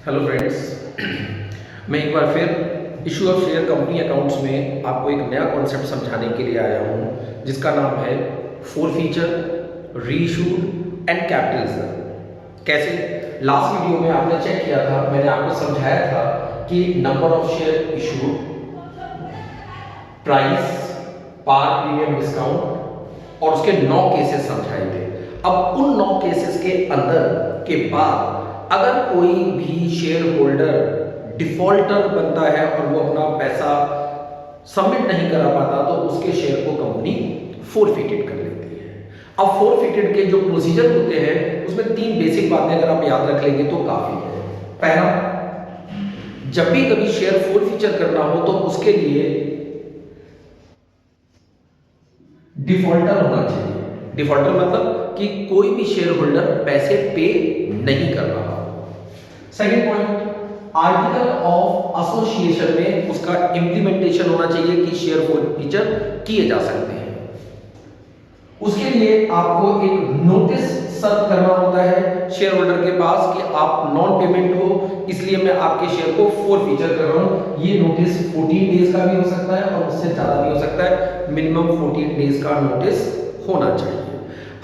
Hello friends, मैं एक बार फिर issue of share company accounts में आपको एक नया कॉन्सेप्ट समझाने के लिए आया हूँ जिसका नाम है forfeiture, reissued and capital reserve. कैसे लास्ट वीडियो में आपने चेक किया था, मैंने आपको समझाया था कि number of share issued, price, par premium discount और उसके 9 केसेस समझाए थे। अब उन 9 केसेस के अंदर के बाद अगर कोई भी शेयर होल्डर डिफॉल्टर बनता है और वो अपना पैसा सबमिट नहीं करा पाता तो उसके शेयर को कंपनी फोरफिटेड कर लेती है। अब फोरफिटेड के जो प्रोसीजर होते हैं उसमें 3 बेसिक बातें अगर आप याद रख लेंगे तो काफी है। पहला, जब भी कभी शेयर फोरफिचर करना हो तो उसके लिए डिफॉल्टर होना चाहिए। डिफॉल्टर मतलब कि कोई भी शेयर होल्डर पैसे पे नहीं कर रहा। Second point, article of association में उसका इंप्लीमेंटेशन होना चाहिए कि शेयर फोरफिचर किए जा सकते हैं। उसके लिए आपको एक नोटिस सर्व करना होता है शेयर होल्डर के पास कि आप नॉन पेमेंट हो, इसलिए मैं आपके शेयर को फोरफिचर कर रहा हूं। ये नोटिस 14 डेज का भी हो सकता है और उससे ज्यादा भी हो सकता है। मिनिमम 14 डेज का नोटिस होना चाहिए।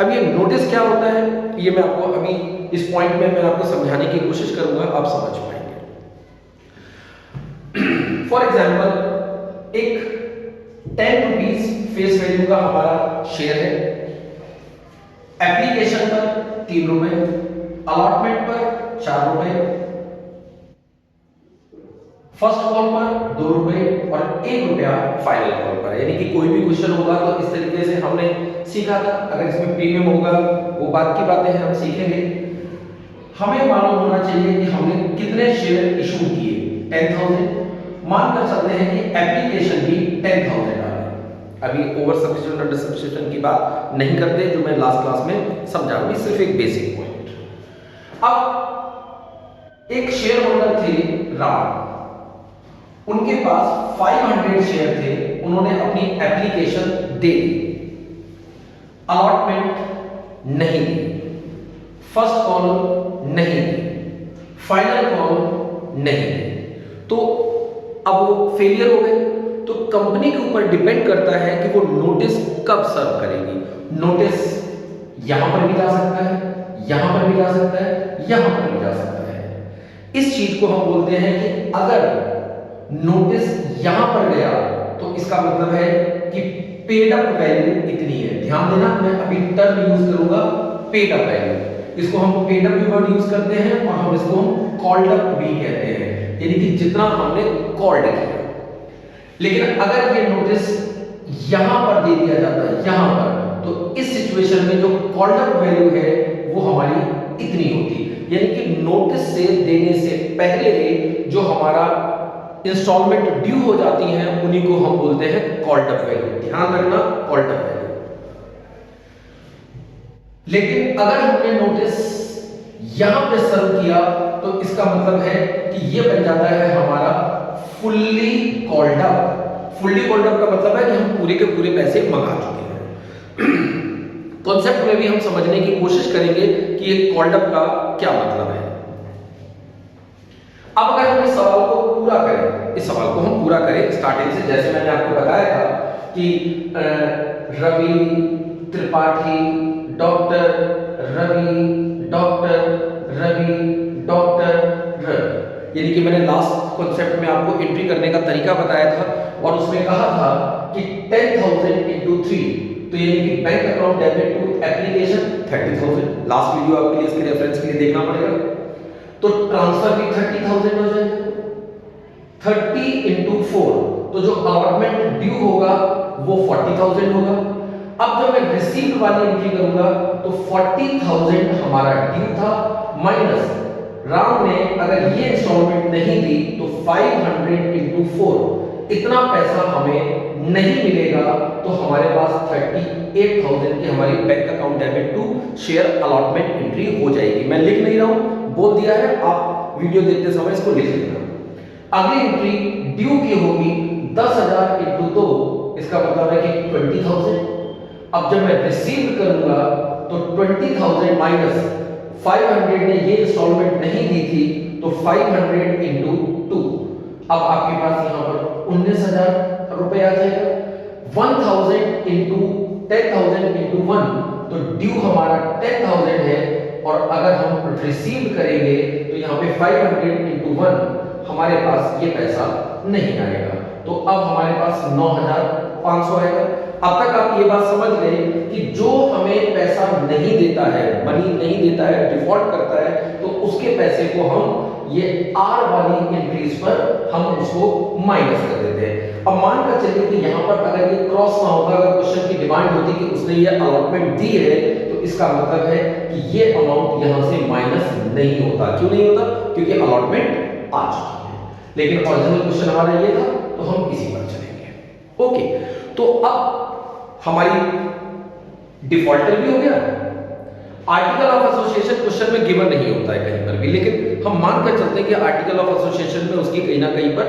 अब ये नोटिस क्या होता है ये मैं आपको अभी इस पॉइंट में मैं आपको समझाने की कोशिश करूंगा, आप समझ पाएंगे। फॉर एग्जाम्पल, एक 10 रुपीज फेस वैल्यू का हमारा शेयर है। एप्लीकेशन पर 3 रुपए, अलॉटमेंट पर 4 रुपए, फर्स्ट कॉल पर 2 रुपए और 1 रुपया फाइनल कॉल पर। यानी कि कोई भी क्वेश्चन होगा तो इस तरीके से हमने सीखा था। अगर इसमें प्रीमियम होगा वो बात की बातें हैं, हम सीखेंगे। हमें मालूम होना चाहिए कि हमने कितने शेयर इशू किए। 10,000 मानकर चलते हैं कि एप्लीकेशन भी 10,000 आ गई। अभी ओवर सब्स्टिट्यूशन अंडर सब्स्टिट्यूशन की बात नहीं करते जो मैं लास्ट क्लास में समझाऊंगी, सिर्फ एक बेसिक पॉइंट। अब एक शेयर होल्डर थे राम, उनके पास 500 शेयर थे, उन्होंने अपनी एप्लीकेशन दे दी, अलॉटमेंट नहीं दी, फर्स्ट कॉल नहीं दी, फाइनल कॉल नहीं दी, तो अब वो फेलियर हो गए। तो कंपनी के ऊपर डिपेंड करता है कि वो नोटिस कब सर्व करेगी। नोटिस यहां पर भी जा सकता है, यहां पर भी जा सकता है, यहां पर भी जा सकता है। इस चीज को हम बोलते हैं कि अगर नोटिस यहां पर गया तो इसका मतलब है कि पेड अप वैल्यू इतनी है। ध्यान देना, मैं अभी टर्म यूज करूंगा पेड अप वैल्यू। इसको हम पेड अप भी वर्ड यूज करते हैं और हम इसको कॉल्ड अप भी कहते हैं, यानी कि जितना हमने कॉल्ड किया। लेकिन अगर ये नोटिस यहां पर दे दिया जाता है, यहां पर, तो इस सिचुएशन में जो कॉल्ड अप वैल्यू है वो हमारी इतनी होती, यानी कि नोटिस से देने से पहले जो हमारा इंस्टॉलमेंट ड्यू हो जाती हैं उन्हीं को हम बोलते हैं कॉल्ड अप वैल्यू। ध्यान रखना, कॉल्ड अप वैल्यू। लेकिन अगर हमने नोटिस यहां पे सर्व किया तो इसका मतलब है कि ये बन जाता है हमारा fully called up. Fully called up का मतलब है कि हम पूरे के पूरे पैसे मंगा चुके हैं। कॉन्सेप्ट में भी हम समझने की कोशिश करेंगे कि ये कॉल्ड अप का क्या मतलब है। अब अगर हम इस सवाल को पूरा करें, इस सवाल को हम पूरा करें स्टार्टिंग से, जैसे मैंने आपको बताया था कि Ravi Tripathi doctor Ravi doctor Ravi doctor Ravi, यानी कि मैंने लास्ट कॉन्सेप्ट में आपको एंट्री करने का तरीका बताया था और उसमें कहा था कि 10,000 into 3, तो यानी कि bank account debit to application 30,000। Last video आपके लिए इसके रेफरेंस के लिए देखना पड़ेगा। तो ट्रांसफर भी 30,000 हो जाएगा, 30 into 4, तो जो अलॉटमेंट ड्यू होगा वो 40,000 होगा। अब जब मैं रिसीव्ड वाली एंट्री करूंगा तो 40,000 हमारा ड्यू था, माइनस राम ने अगर ये इंस्टॉलमेंट नहीं दी तो 500 into 4 इतना पैसा हमें नहीं मिलेगा, तो हमारे पास 38,000 की हमारी bank account debit to share allotment entry हो जाएगी। मैं लिख नहीं रहा हूं, बोल दिया है, आप वीडियो देखते समय इसको लिख लेना। अगली एंट्री ड्यू की होगी 10,000 into 2, इसका मतलब है कि 20,000। अब जब मैं रिसीव करूंगा तो 20,000 माइनस 500 ने ये इंस्टॉलमेंट नहीं दी थी तो 500 इंटू 2, अब आपके पास यहां पर 19,000 रुपए आ जाएगा। 1000 इंटू 10,000 इंटू 1, तो ड्यू हमारा 10,000 है, और अगर हम रिसीव करेंगे तो यहाँ पे 500 इंटू 1 हमारे पास ये पैसा नहीं आएगा, तो अब हमारे पास 9,500 आएगा। अब तक आप ये बात समझ गए कि जो हमें पैसा नहीं देता है, मनी नहीं देता है, डिफॉल्ट करता है, तो उसके पैसे को हम ये आर वाली एंट्रीज पर हम उसको माइनस कर देते हैं। अब मान कर चलिए कि यहाँ पर अगर ये क्रॉस ना होता, अगर क्वेश्चन की डिमांड होती कि उसने ये अलॉटमेंट दी है, तो इसका मतलब है कि ये अमाउंट यहाँ से माइनस नहीं होता। क्यों नहीं होता? क्योंकि अलॉटमेंट आ चुकी है। लेकिन ओरिजिनल क्वेश्चन हमारा ये था, तो हम इसी पर चलेंगे। ओके, तो अब हमारी डिफॉल्टर भी हो गया। आर्टिकल ऑफ एसोसिएशन क्वेश्चन में गिवन नहीं होता है कहीं पर भी, लेकिन हम मानकर चलते हैं कि आर्टिकल ऑफ एसोसिएशन में उसकी कहीं ना कहीं पर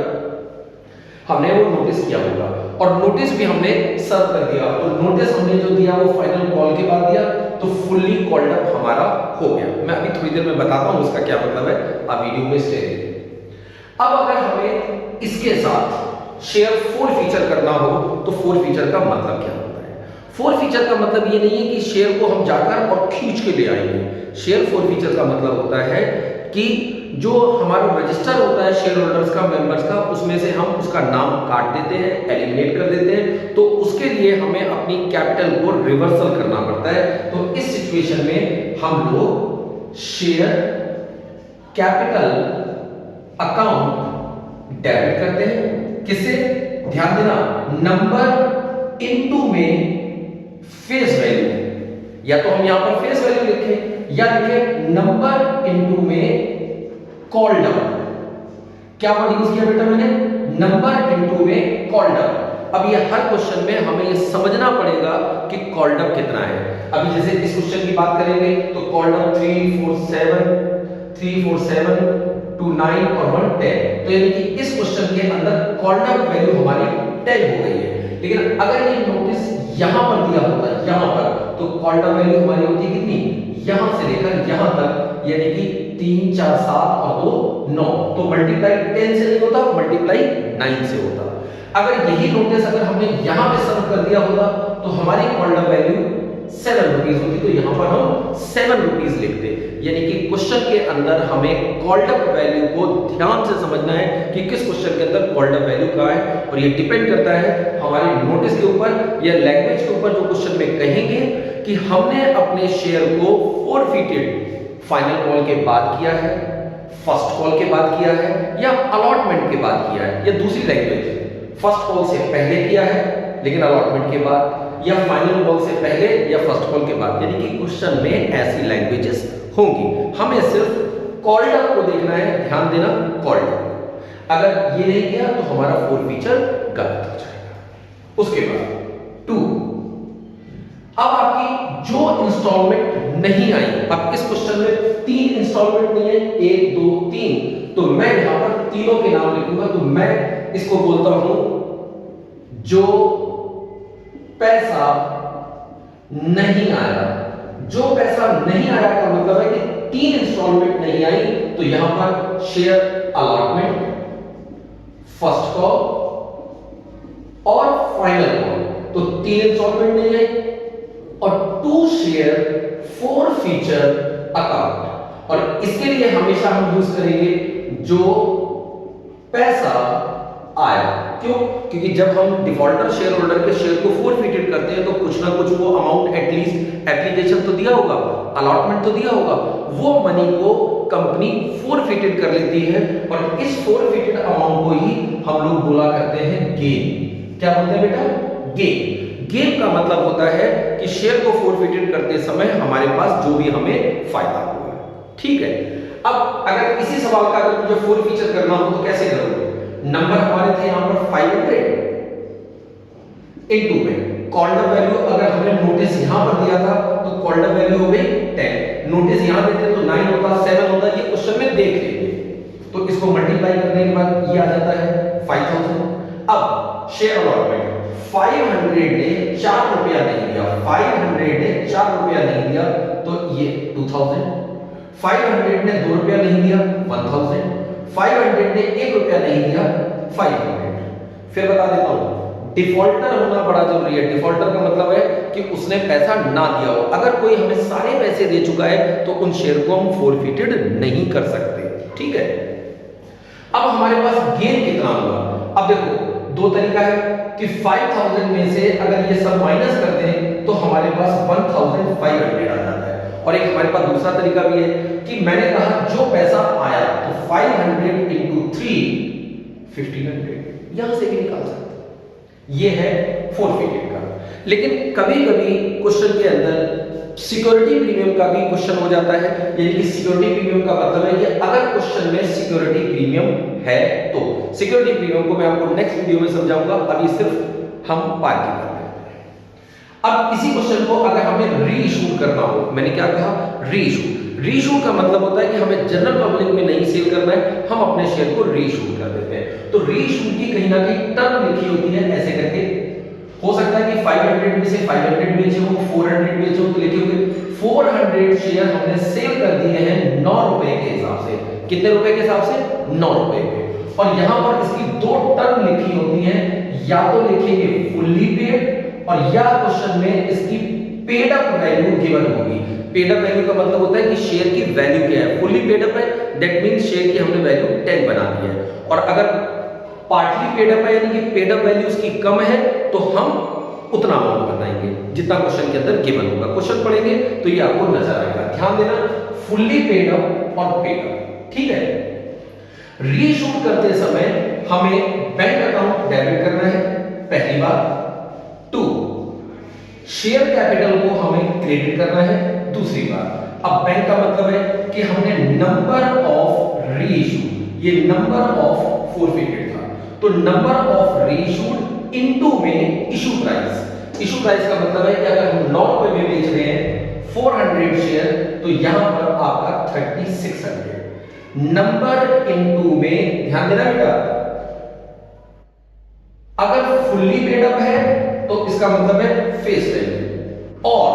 हमने वो नोटिस किया होगा, और नोटिस भी हमने सर्व कर दिया। तो नोटिस हमने जो दिया वो फाइनल कॉल के बाद दिया, तो फुल्ली कॉल्ड अप हमारा हो गया। मैं अभी थोड़ी देर में बताता हूं उसका क्या मतलब है, आप वीडियो में स्टे रहिए। अब अगर हमें इसके साथ शेयर फोर फीचर करना हो, तो फोर फीचर का मतलब क्या होता है? फोर फीचर का मतलब ये नहीं है कि शेयर को हम जाकर और खींच के ले आएंगे। शेयर फोर फीचर का मतलब होता है कि जो हमारा रजिस्टर होता है शेयर होल्डर्स का, मेंबर्स का, उसमें से हम उसका नाम काट देते हैं, एलिमिनेट कर देते हैं, तो उसके लिए हमें अपनी कैपिटल को रिवर्सल करना पड़ता है। तो इस सिचुएशन में हम लोग शेयर कैपिटल अकाउंट डेबिट करते हैं। किससे? ध्यान देना, नंबर इनटू में फेस वैल्यू, या तो हम यहां पर फेस वैल्यू लिखें या लिखें नंबर इनटू में कॉल्ड अप। क्या वर्ड यूज किया बेटा मैंने? नंबर इनटू में कॉल्ड अप। अब ये हर क्वेश्चन में हमें ये समझना पड़ेगा कि कॉल्ड अप कितना है। अभी जैसे इस क्वेश्चन की बात करेंगे तो कॉल्ड अप 347 2 9 और 1 10, तो यानी कि इस क्वेश्चन के अंदर कॉल्ड अप वैल्यू हमारी 10 हो गई है। लेकिन अगर ये नोटिस यहां पर दिया होता, यहां पर, तो कॉल्ड अप वैल्यू हमारी होती है कितनी? यहां से लेकर यहां तक, यानी कि 3 4 7 और 2 9, तो मल्टीप्लाई 10 से नहीं होता, मल्टीप्लाई 9 से होता। अगर यही नोटिस अगर हमने यहां पे सर्व कर दिया होता, तो हमारी कॉल्ड अप वैल्यू 7 रुपीज होती, तो यहां पर हम 7 रुपीज लिखते। यानी कि क्वेश्चन के अंदर हमें कॉल्ड अप वैल्यू को ध्यान से समझना है कि किस क्वेश्चन के अंदर कॉल्ड अप वैल्यू कहां है, और ये डिपेंड करता है हमारे नोटिस के ऊपर या लैंग्वेज के ऊपर। जो क्वेश्चन में कहेंगे कि हमने अपने शेयर को फोरफिटेड फाइनल कॉल के बाद किया है, फर्स्ट कॉल के बाद किया है, या अलॉटमेंट के बाद किया है, या दूसरी लैंग्वेज फर्स्ट कॉल से पहले किया है लेकिन अलॉटमेंट के बाद, या फाइनल कॉल से पहले या फर्स्ट कॉल के बाद, यानी कि क्वेश्चन में ऐसी लैंग्वेजेस होंगी। हमें सिर्फ कॉल्ड अप को देखना है, ध्यान देना, कॉल्ड अप। अगर ये नहीं किया तो हमारा फोर फीचर गलत हो जाएगा। उसके बाद 2, अब आपकी जो इंस्टॉलमेंट नहीं आई, अब इस क्वेश्चन में 3 इंस्टॉलमेंट नहीं है, 1 2 3, तो मैं यहां पर तीनों के नाम लिखूंगा। तो मैं इसको बोलता हूं जो पैसा नहीं आया। जो पैसा नहीं आया का मतलब है कि 3 इंस्टॉलमेंट नहीं आई, तो यहां पर शेयर अलॉटमेंट, फर्स्ट कॉल और फाइनल कॉल, तो 3 इंस्टॉलमेंट नहीं आई, और 2 शेयर फोर फीचर अकाउंट। और इसके लिए हमेशा हम यूज करेंगे जो पैसा आया। क्यों? क्योंकि जब हम डिफॉल्टर शेयर होल्डर के शेयर को फोरफिटेड करते हैं तो कुछ ना कुछ वो अमाउंट एटलीस्ट एप्लीकेशन तो दिया होगा, अलॉटमेंट तो दिया होगा, वो मनी को कंपनी फोरफिटेड कर लेती है, और इस फोरफिटेड अमाउंट को ही हम लोग बोला करते हैं गेन। क्या बोलते हैं बेटा? गेन। गेन का मतलब होता है कि शेयर को फोरफिटेड करते समय हमारे पास जो भी हमें फायदा हुआ। ठीक है, अब अगर इसी सवाल का अगर मुझे फोर फीचर करना हो तो कैसे करोगे? नंबर हमारे थे यहां पर 500 इनटू में कॉल्ड अप वैल्यू, अगर हमने नोटिस यहां पर दिया था तो कॉल्ड अप वैल्यू हो गई 10, नोटिस यहां देते तो 9 होता, 7 होता, ये क्वेश्चन में देख लेंगे। तो इसको मल्टीप्लाई करने के बाद ये आ जाता है 5000। अब शेयर अलॉटमेंट 500 ने 4 रुपया नहीं दिया, 500 ने 4 रुपया नहीं दिया, तो ये 2000। 500 ने 2 रुपया नहीं दिया 1000, 500 ने 1 रुपया नहीं दिया 500। फिर बता देता हूं, डिफॉल्टर होना बड़ा जरूरी है। डिफॉल्टर का मतलब है कि उसने पैसा ना दिया हो। अगर कोई हमें सारे पैसे दे चुका है तो उन शेयर को हम फोरफिटेड नहीं कर सकते, ठीक है। अब हमारे पास गेन कितना हुआ? अब देखो दो तरीका है कि 5000 में से अगर ये सब माइनस कर दें तो हमारे पास 1500 आ जाता है। और एक हमारे पास दूसरा तरीका भी है कि मैंने कहा जो पैसा आया तो 500 इंटू 3 1500, यहां से भी निकाल सकते हैं। ये है फोरफिटेड का। लेकिन कभी कभी क्वेश्चन के अंदर सिक्योरिटी प्रीमियम का भी क्वेश्चन हो जाता है। यानी कि सिक्योरिटी प्रीमियम का मतलब है कि अगर क्वेश्चन में सिक्योरिटी प्रीमियम है तो सिक्योरिटी प्रीमियम को मैं आपको नेक्स्ट वीडियो में समझाऊंगा, अभी सिर्फ हम पार्किंग करते हैं। अब इसी क्वेश्चन को अगर हमें री इशू करना हो, मैंने क्या कहा? री इशू। री इशू का मतलब होता है कि हमें जनरल पब्लिक में नहीं सेल करना है, हम अपने शेयर को री इशू कर देते हैं। तो री इशू की कहीं ना कहीं टर्म लिखी होती है ऐसे करके। हो सकता है कि 500 में से 500 बेचे हो, 400 बेचे हो, तो लिखे होंगे 400 शेयर हमने सेल कर दिए हैं 9 रुपए के हिसाब से। कितने रुपए के हिसाब से? 9 रुपए के। और यहां पर इसकी दो टर्म लिखी होती हैं, या तो लिखेंगे फुल्ली पेड और या क्वेश्चन में इसकी पेड अप वैल्यू गिवन होगी। पेड अप वैल्यू का मतलब होता है कि शेयर की वैल्यू क्या है। फुल्ली पेड अप है, दैट मींस शेयर की हमने वैल्यू 10 बना दी है। और अगर पार्टली पेड अप है यानी कि पेड अप वैल्यू उसकी कम है तो हम उतना अमाउंट बताएंगे जितना क्वेश्चन के अंदर गिवन होगा। क्वेश्चन पढ़ेंगे तो ये आपको नजर आएगा। ध्यान देना, फुल्ली पेड अप और पेड अप, ठीक है। रीइशू करते समय हमें बैंक अकाउंट डेबिट करना है, पहली बात। 2, शेयर कैपिटल को हमें क्रेडिट करना है, दूसरी बात। अब बैंक का मतलब है कि हमने नंबर ऑफ रीइशू, ये नंबर ऑफ फोरफिटेड था, तो नंबर ऑफ रीइशूड इनटू में इशू प्राइस। इशू प्राइस का मतलब है कि अगर हम 9 रुपए में बेच रहे हैं 400 शेयर तो यहां पर आपका 3600। नंबर इनटू में, ध्यान देना बेटा, अगर फुल्ली पेड अप है तो इसका मतलब है फेस वैल्यू और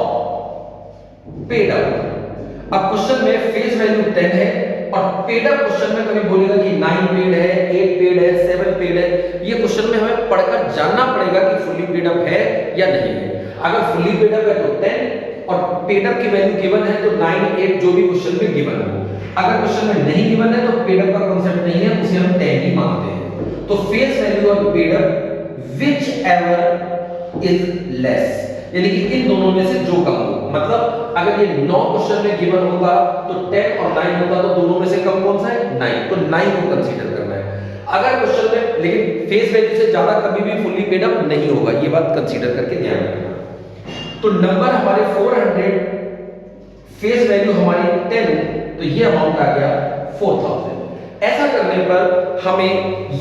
पेड अप। अब क्वेश्चन में फेस वैल्यू 10 है और पेड अप क्वेश्चन में कभी बोलेगा कि 9 पेड है, 8 पेड है, 7 पेड है। ये क्वेश्चन में हमें पढ़कर जानना पड़ेगा कि फुल्ली पेड अप है या नहीं है। अगर फुल्ली पेड अप है तो 10 और पेड अप की वैल्यू गिवन है तो 9, 8 जो भी क्वेश्चन में गिवन हो। अगर क्वेश्चन में नहीं गिवन है तो पेड अप का कांसेप्ट नहीं है, उसे हम 10 ही मानते हैं। तो फेस वैल्यू और paid up which ever is less, यानी कि इन दोनों में से जो कम हो। मतलब अगर ये 9 क्वेश्चन में गिवन होगा तो 10 और 9 होगा, तो दोनों में से कम कौन सा है? 9, तो 9 को कंसीडर करना है। अगर क्वेश्चन में, लेकिन फेस वैल्यू से ज्यादा कभी भी फुल्ली पेड अप नहीं होगा, ये बात कंसीडर करके ध्यान रखना। तो नंबर हमारे 400, फेस वैल्यू हमारी 10, तो ये अमाउंट आ गया 4000। ऐसा करने पर हमें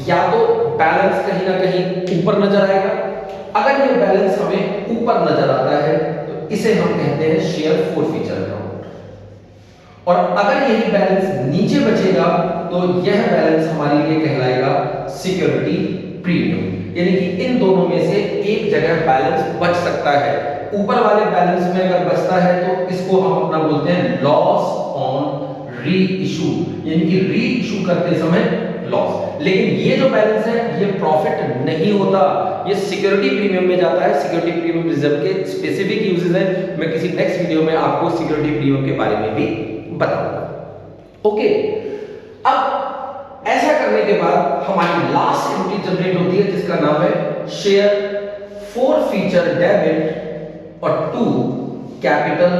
या तो बैलेंस कहीं ना कहीं ऊपर नजर आएगा। अगर ये बैलेंस हमें ऊपर नजर आता है तो इसे हम कहते हैं शेयर फोरफिचर अकाउंट, और अगर यही बैलेंस नीचे बचेगा तो यह बैलेंस हमारे लिए कहलाएगा सिक्योरिटी प्रीमियम। यानी कि इन दोनों में से एक जगह बैलेंस बच सकता है। ऊपर वाले बैलेंस में अगर बचता है तो इसको हम अपना बोलते हैं लॉस ऑन री इशू, यानी कि री इशू करते समय लॉस। लेकिन ये जो बैलेंस है ये प्रॉफिट नहीं होता, ये सिक्योरिटी प्रीमियम में जाता है। सिक्योरिटी प्रीमियम रिजर्व के स्पेसिफिक यूजेस हैं, मैं किसी नेक्स्ट वीडियो में आपको सिक्योरिटी प्रीमियम के बारे में भी बताऊंगा। ओके, अब ऐसा करने के बाद हमारी लास्ट एंट्री जनरेट होती है जिसका नाम है शेयर फोरफिचर डेबिट और 2 कैपिटल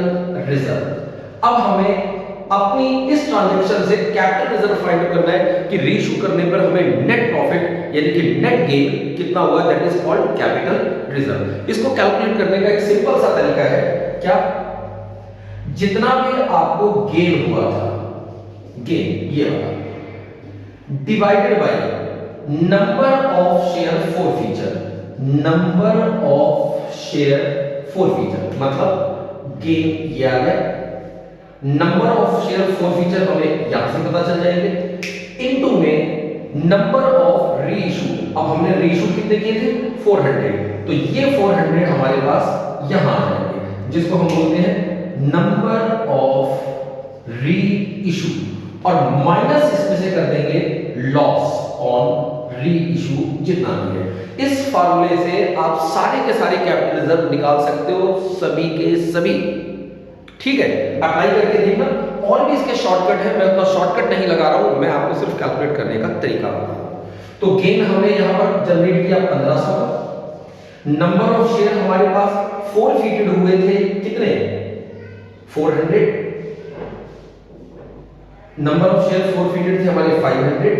रिजर्व। अब हमें अपनी इस ट्रांजैक्शन से कैपिटल रिजर्व फाइंड आउट करना है कि रीइशू करने पर हमें नेट प्रॉफिट यानी कि नेट गेन कितना हुआ, that is called capital reserve. इसको कैलकुलेट करने का एक सिंपल सा तरीका है, क्या? जितना भी आपको गेन हुआ था, गेन ये वाला, divided by number of share forfeiture. Number of share forfeiture मतलब गेन ये आ गया। नंबर ऑफ शेयर फोरफिचर हमें यहां से पता चल जाएंगे, इनटू में नंबर ऑफ रीइशू। अब हमने रीइशू कितने किए थे? 400, तो ये 400 हमारे पास यहां आ जाएंगे, जिसको हम बोलते हैं नंबर ऑफ री इशू, और माइनस इसमें से कर देंगे लॉस ऑन री इशू जितना भी है। इस फार्मूले से आप सारे के सारे कैपिटल रिजर्व निकाल सकते हो, सभी के सभी। ठीक है, अप्लाई करके देखना। और भी इसके शॉर्टकट है, मैं उतना शॉर्टकट नहीं लगा रहा हूं, मैं आपको सिर्फ कैलकुलेट करने का तरीका बता रहा हूं। तो गेन हमने यहां पर जनरेट किया 1500 का। नंबर ऑफ शेयर हमारे पास फोरफीटेड हुए थे कितने, 400। नंबर ऑफ शेयर फोरफीटेड थे हमारे 500,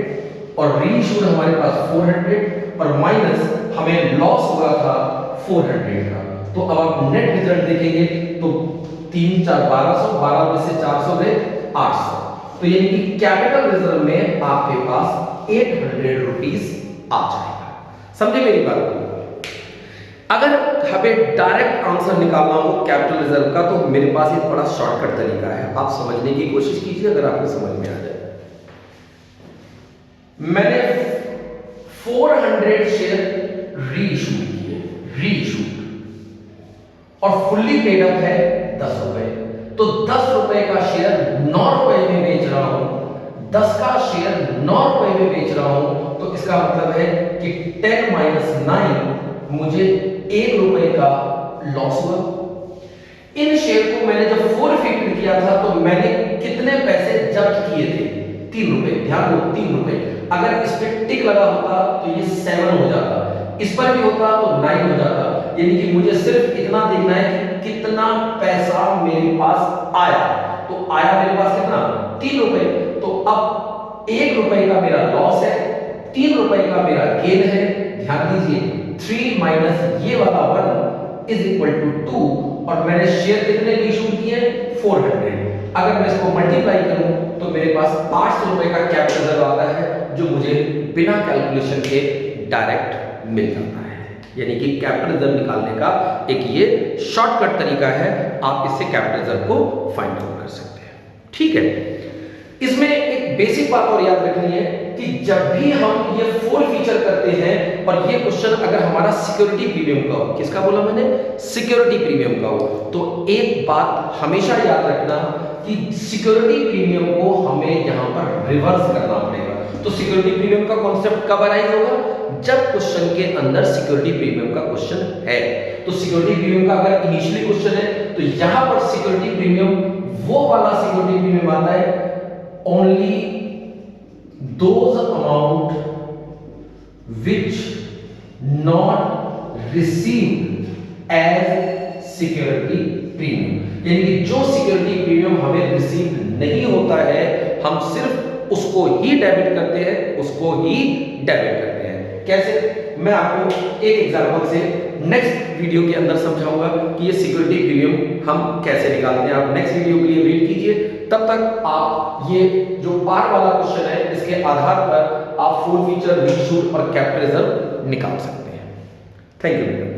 और रीइश्यूड हमारे पास 400, और माइनस हमें लॉस हुआ था 400 का। तो अब आप नेट रिजल्ट देखेंगे तो 3 4 1200, 12 में से 400 गए 800। तो यानी कि कैपिटल रिजर्व में आपके पास 800 रुपीस आ जाएगा। समझे मेरी बात को? अगर हमें डायरेक्ट आंसर निकालना हो कैपिटल रिजर्व का, तो मेरे पास एक बड़ा शॉर्टकट तरीका है, आप समझने की कोशिश कीजिए, अगर आपको समझ में आ जाए। मैंने 400 शेयर रीइशू किए, रीइशू, और फुल्ली पेड अप है 10 रुपए। तो 10 रुपए का शेयर 9 रुपए में बेच रहा हूं, 10 का शेयर 9 रुपए में बेच रहा हूं, तो इसका मतलब है कि 10 माइनस 9 मुझे 1 रुपए का लॉस हुआ। इन शेयर को मैंने जब फोरफीट किया था तो मैंने कितने पैसे जब्त किए थे, 3 रुपए। ध्यान दो, 3 रुपए। अगर इस पे टिक लगा होता तो ये 7 हो जाता, इस पर भी होता तो 9 हो जाता। यानी कि मुझे सिर्फ इतना देखना है कि कितना पैसा मेरे पास आया। तो आया मेरे पास कितना, 3 रुपए। तो अब 1 रुपए का मेरा लॉस है, 3 रुपए का मेरा गेन है। ध्यान दीजिए, 3 माइनस ये वाला 1 इज इक्वल टू 2, और मैंने शेयर कितने इशू किए, 400। अगर मैं इसको मल्टीप्लाई करूं तो मेरे पास 800 रुपए का कैपिटल रिजर्व आता है, जो मुझे बिना कैलकुलेशन के डायरेक्ट मिल जाता है। यानी कि कैपिटल रिजर्व निकालने का एक ये शॉर्टकट तरीका है, आप इससे कैपिटल रिजर्व को फाइंड आउट कर सकते हैं। ठीक है, इसमें एक बेसिक बात और याद रखनी है कि जब भी हम ये फोर फीचर करते हैं, और ये क्वेश्चन अगर हमारा सिक्योरिटी प्रीमियम का हो, किसका बोला मैंने, सिक्योरिटी प्रीमियम का हो, तो एक बात हमेशा याद रखना कि सिक्योरिटी प्रीमियम को हमें यहां पर रिवर्स करना पड़ेगा। तो सिक्योरिटी प्रीमियम का कॉन्सेप्ट कब अराइज होगा, जब क्वेश्चन के अंदर सिक्योरिटी प्रीमियम का क्वेश्चन है। तो सिक्योरिटी प्रीमियम का अगर इनिशियली क्वेश्चन है, तो यहां पर सिक्योरिटी प्रीमियम वो वाला सिक्योरिटी प्रीमियम आता है, only those amount which not received as security premium। यानी कि जो सिक्योरिटी प्रीमियम हमें रिसीव नहीं होता है, हम सिर्फ उसको ही डेबिट करते हैं, उसको ही डेबिट करते हैं। कैसे, मैं आपको एक एग्जांपल से नेक्स्ट वीडियो के अंदर समझाऊंगा कि ये सिक्योरिटी प्रीमियम हम कैसे निकालते हैं। आप नेक्स्ट वीडियो के लिए वेट कीजिए, तब तक आप ये जो पार वाला क्वेश्चन है, इसके आधार पर आप फोर फीचर, रीइश्यूड और कैपिटल रिजर्व निकाल सकते हैं। Thank you.